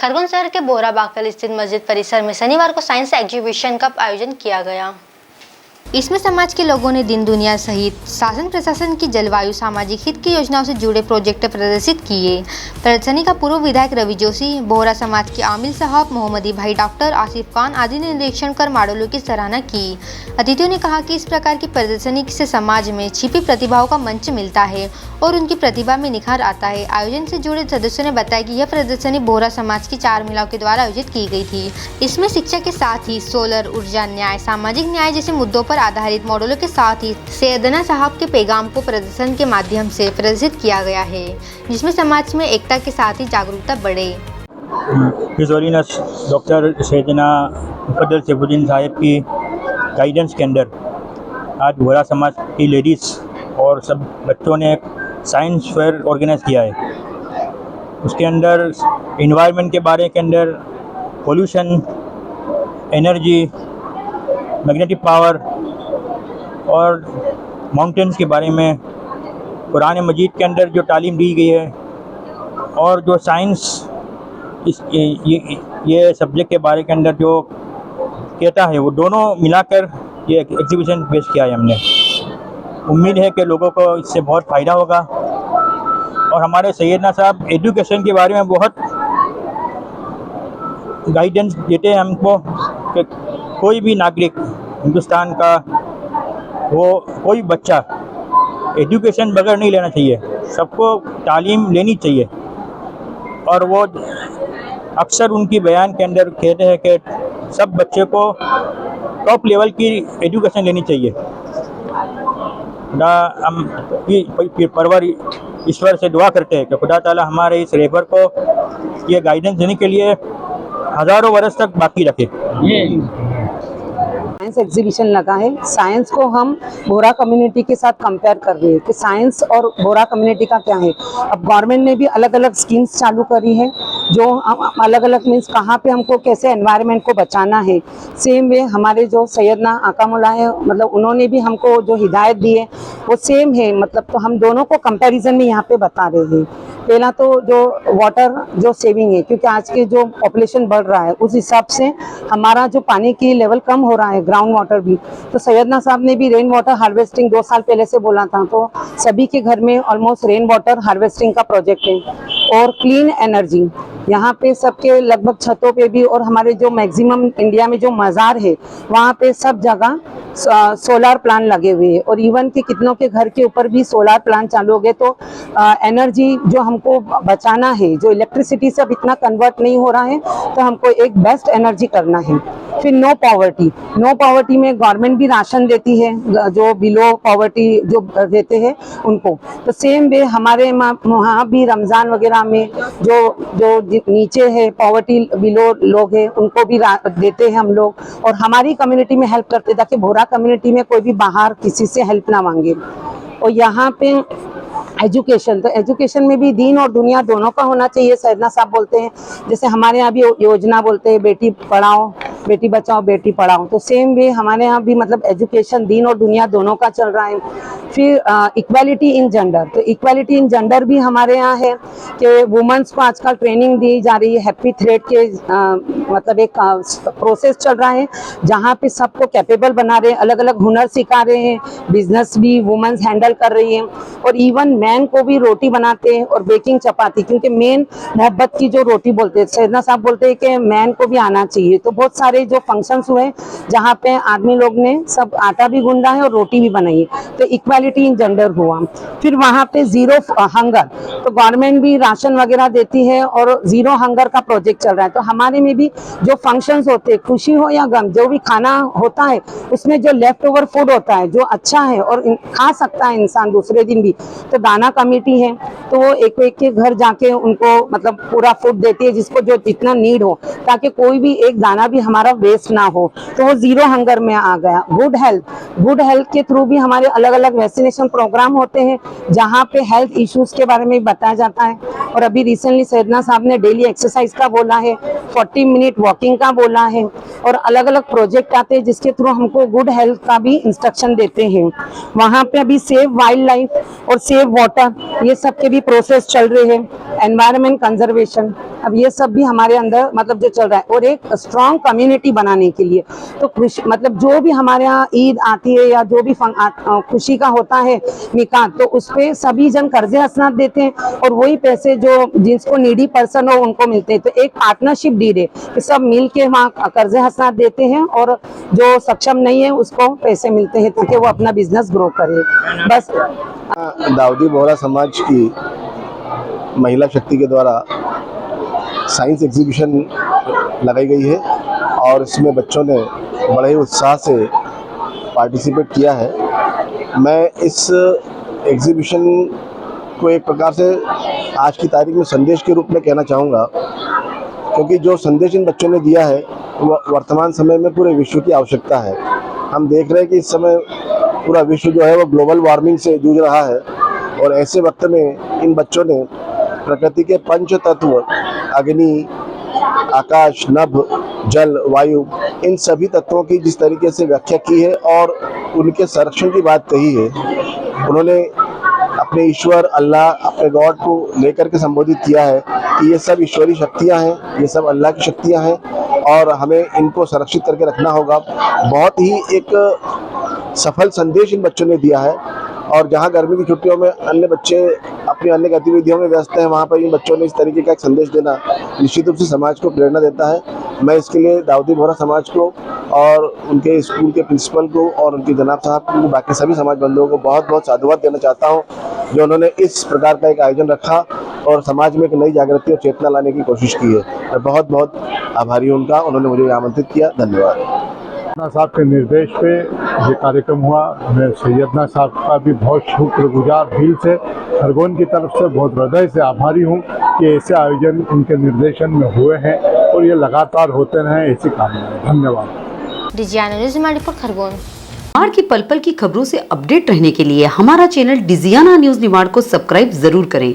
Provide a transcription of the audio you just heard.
खरगोन शहर के बोरा बाकल स्थित मस्जिद परिसर में शनिवार को साइंस एग्जीबिशन का आयोजन किया गया। इसमें समाज के लोगों ने दिन दुनिया सहित शासन प्रशासन की जलवायु सामाजिक हित की योजनाओं से जुड़े प्रोजेक्ट प्रदर्शित किए। प्रदर्शनी का पूर्व विधायक रवि जोशी, बोहरा समाज के आमिल साहब, मोहम्मदी भाई, डॉक्टर आसिफ खान आदि ने निरीक्षण कर मॉडलों की सराहना की। अतिथियों ने कहा कि इस प्रकार की प्रदर्शनी से समाज में छिपी प्रतिभाओं का मंच मिलता है और उनकी प्रतिभा में निखार आता है। आयोजन से जुड़े सदस्यों ने बताया कि यह प्रदर्शनी बोहरा समाज की 4 महिलाओं के द्वारा आयोजित की गई थी। इसमें शिक्षा के साथ ही सोलर ऊर्जा, न्याय, सामाजिक न्याय जैसे मुद्दों पर आधारित मॉडलों के साथ ही सैयदना साहब के पैगाम को प्रदर्शन के माध्यम से प्रदर्शित किया गया है, जिसमें समाज में एकता के साथ ही जागरूकता बढ़े। डॉक्टर सैयदना मुफद्दल सैफुद्दीन साहब की गाइडेंस के अंदर आज बोहरा समाज की लेडीज़ और सब बच्चों ने एक साइंस फेयर ऑर्गेनाइज किया है। उसके अंदर इन्वायरमेंट के बारे के अंदर पोल्यूशन, एनर्जी, मैग्नेटिक पावर और माउंटेन्स के बारे में कुरान मजीद के अंदर जो तालीम दी गई है और जो साइंस ये सब्जेक्ट के बारे के अंदर जो कहता है, वो दोनों मिलाकर ये एग्जीबिशन पेश किया है हमने। उम्मीद है कि लोगों को इससे बहुत फ़ायदा होगा और हमारे सैयदना साहब एजुकेशन के बारे में बहुत गाइडेंस देते हैं हमको कि कोई भी नागरिक हिंदुस्तान का, वो कोई बच्चा एजुकेशन बगैर नहीं लेना चाहिए, सबको तालीम लेनी चाहिए। और वो अक्सर उनकी बयान के अंदर कहते हैं कि सब बच्चे को टॉप लेवल की एजुकेशन लेनी चाहिए। हम परवर ईश्वर से दुआ करते हैं कि खुदा ताला हमारे इस रेफर को ये गाइडेंस देने के लिए हज़ारों वर्ष तक बाकी रखे। साइंस एग्जीबिशन लगा है। साइंस को हम बोहरा कम्युनिटी के साथ कंपेयर कर रहे हैं कि साइंस और बोहरा कम्युनिटी का क्या है। अब गवर्नमेंट ने भी अलग अलग स्कीम्स चालू करी है, जो अलग अलग मीन्स कहाँ पे हमको कैसे एनवायरनमेंट को बचाना है। सेम वे हमारे जो सैयदना आका मौला है, मतलब उन्होंने भी हमको जो हिदायत दी है वो सेम है। मतलब तो हम दोनों को कंपैरिजन में यहाँ पे बता रहे हैं। पहला तो जो वाटर जो सेविंग है, क्योंकि आज के जो पॉपुलेशन बढ़ रहा है उस हिसाब से हमारा जो पानी की लेवल कम हो रहा है, ग्राउंड वाटर भी। तो सैयदना साहब ने भी रेन वाटर हार्वेस्टिंग 2 साल पहले से बोला था, तो सभी के घर में ऑलमोस्ट रेन वाटर हार्वेस्टिंग का प्रोजेक्ट है। और क्लीन एनर्जी यहाँ पे सबके लगभग छतों पे भी, और हमारे जो मैक्सिमम इंडिया में जो मज़ार है वहाँ पे सब जगह सोलार प्लांट लगे हुए हैं। और इवन कि कितनों के घर के ऊपर भी सोलार प्लांट चालू हो गए। तो एनर्जी जो हमको बचाना है, जो इलेक्ट्रिसिटी से अब इतना कन्वर्ट नहीं हो रहा है, तो हमको एक बेस्ट एनर्जी करना है। फिर नो पॉवर्टी में गवर्नमेंट भी राशन देती है, जो बिलो पॉवर्टी जो देते हैं उनको। तो सेम वे हमारे वहाँ भी रमज़ान वगैरह में जो नीचे है पॉवर्टी बिलो लोग हैं, उनको भी देते हैं हम लोग। और हमारी कम्युनिटी में हेल्प करते, ताकि बोहरा कम्युनिटी में कोई भी बाहर किसी से हेल्प ना मांगे। और यहाँ पे एजुकेशन, तो एजुकेशन में भी दीन और दुनिया दोनों का होना चाहिए। सैयदना साहब बोलते हैं, जैसे हमारे यहाँ भी योजना बोलते हैं बेटी पढ़ाओ, बेटी बचाओ, बेटी पढ़ाओ। तो सेम वे हमारे यहाँ भी मतलब एजुकेशन दीन और दुनिया दोनों का चल रहा है। फिर इक्वालिटी इन जेंडर, तो इक्वालिटी इन जेंडर भी हमारे यहाँ है कि वुमेन्स को आजकल ट्रेनिंग दी जा रही है। हैप्पी थ्रेड के मतलब एक प्रोसेस चल रहा है, जहाँ पे सबको कैपेबल बना रहे हैं, अलग अलग हुनर सिखा रहे हैं, बिजनेस भी वुमेन्स हैंडल कर रही हैं। और इवन मैन को भी रोटी बनाते हैं और बेकिंग चपाती, क्योंकि मेन मोहब्बत की जो रोटी बोलते हैं, सैयदना साहब बोलते हैं कि मैन को भी आना चाहिए। तो बहुत सारे जो फंक्शंस हुए जहाँ पे आदमी लोग ने सब आटा भी गूंदा है और रोटी भी बनाई है, तो इक्वालिटी इन जेंडर हुआ। फिर वहाँ पे जीरो हंगर, तो गवर्नमेंट भी राशन वगैरह देती है और जीरो हंगर का प्रोजेक्ट चल रहा है। तो हमारे में भी जो फंक्शंस होते हैं, खुशी हो या गम, जो भी खाना होता है उसमें जो लेफ्ट ओवर फूड होता है, जो अच्छा है और खा सकता है इंसान दूसरे दिन भी, तो दाना कमेटी है, तो वो एक एक के घर जाके उनको मतलब पूरा फूड देती है, जिसको जो जितना नीड हो, ताकि कोई भी एक दाना भी हमारा हमारा वेस्ट ना हो, तो वो जीरो हंगर में आ गया। गुड हेल्थ के थ्रू भी हमारे अलग अलग वैक्सीनेशन प्रोग्राम होते हैं जहाँ पे हेल्थ इश्यूज के बारे में बताया जाता है। और अभी रिसेंटली सैयदना साहब ने डेली एक्सरसाइज का बोला है, 40 मिनट वॉकिंग का बोला है, और अलग अलग प्रोजेक्ट आते हैं जिसके थ्रू हमको गुड हेल्थ का भी इंस्ट्रक्शन देते हैं। वहाँ पे अभी सेव वाइल्ड लाइफ और सेव वाटर ये सब के भी प्रोसेस चल रहे हैं, एनवायरनमेंट कंजर्वेशन, अब ये सब भी हमारे अंदर मतलब जो चल रहा है। और एक स्ट्रॉन्ग कम्युनिटी बनाने के लिए तो मतलब जो भी हमारे यहाँ ईद आती है या जो भी खुशी का होता है निकाह, तो उस पे सभी जन कर्जे हसनात देते हैं और वही पैसे जो जिसको नीडी पर्सन हो उनको मिलते हैं। तो एक पार्टनरशिप डील है कि सब मिल के वहाँ कर्जे हसनात देते हैं और जो सक्षम नहीं है उसको पैसे मिलते हैं ताकि वो अपना बिजनेस ग्रो करे। बस दाऊदी बोहरा समाज की महिला शक्ति के द्वारा साइंस एग्जीबिशन लगाई गई है और इसमें बच्चों ने बड़े ही उत्साह से पार्टिसिपेट किया है। मैं इस एग्जीबिशन को एक प्रकार से आज की तारीख में संदेश के रूप में कहना चाहूँगा, क्योंकि जो संदेश इन बच्चों ने दिया है वो वर्तमान समय में पूरे विश्व की आवश्यकता है। हम देख रहे हैं कि इस समय पूरा विश्व जो है वो ग्लोबल वार्मिंग से जूझ रहा है और ऐसे वक्त में इन बच्चों ने प्रकृति के पंच तत्व अग्नि, आकाश, नभ, जल, वायु, इन सभी तत्वों की जिस तरीके से व्याख्या की है और उनके संरक्षण की बात कही है, उन्होंने अपने ईश्वर अल्लाह, अपने गॉड को लेकर के संबोधित किया है कि ये सब ईश्वरी शक्तियाँ हैं, ये सब अल्लाह की शक्तियाँ हैं और हमें इनको संरक्षित करके रखना होगा। बहुत ही एक सफल संदेश इन बच्चों ने दिया है। और जहाँ गर्मी की छुट्टियों में अन्य बच्चे अपनी अन्य गतिविधियों में व्यस्त हैं, वहाँ पर इन बच्चों ने इस तरीके का एक संदेश देना निश्चित रूप से समाज को प्रेरणा देता है। मैं इसके लिए दाऊदी बोहरा समाज को और उनके स्कूल के प्रिंसिपल को और उनके जनाब साहब को, बाकी सभी समाज बंधुओं को बहुत बहुत साधुवाद देना चाहता हूँ जो उन्होंने इस प्रकार का एक आयोजन रखा और समाज में एक नई जागृति और चेतना लाने की कोशिश की है। मैं बहुत बहुत आभारी हूँ उनका, उन्होंने मुझे आमंत्रित किया। धन्यवाद। सैयदना साहब के निर्देश पे ये कार्यक्रम हुआ। मैं सैयदना साहब का भी बहुत शुक्रगुजार दिल से, खरगोन की तरफ से बहुत हृदय से आभारी हूँ कि ऐसे आयोजन उनके निर्देशन में हुए हैं और ये लगातार होते रहें, ऐसी कामना है। धन्यवाद। डिजियाना न्यूज़ रिपोर्ट खरगोन। निमाड़ की पल पल की खबरों से अपडेट रहने के लिए हमारा चैनल डिजियाना न्यूज़ निमाड़ को सब्सक्राइब जरूर करें।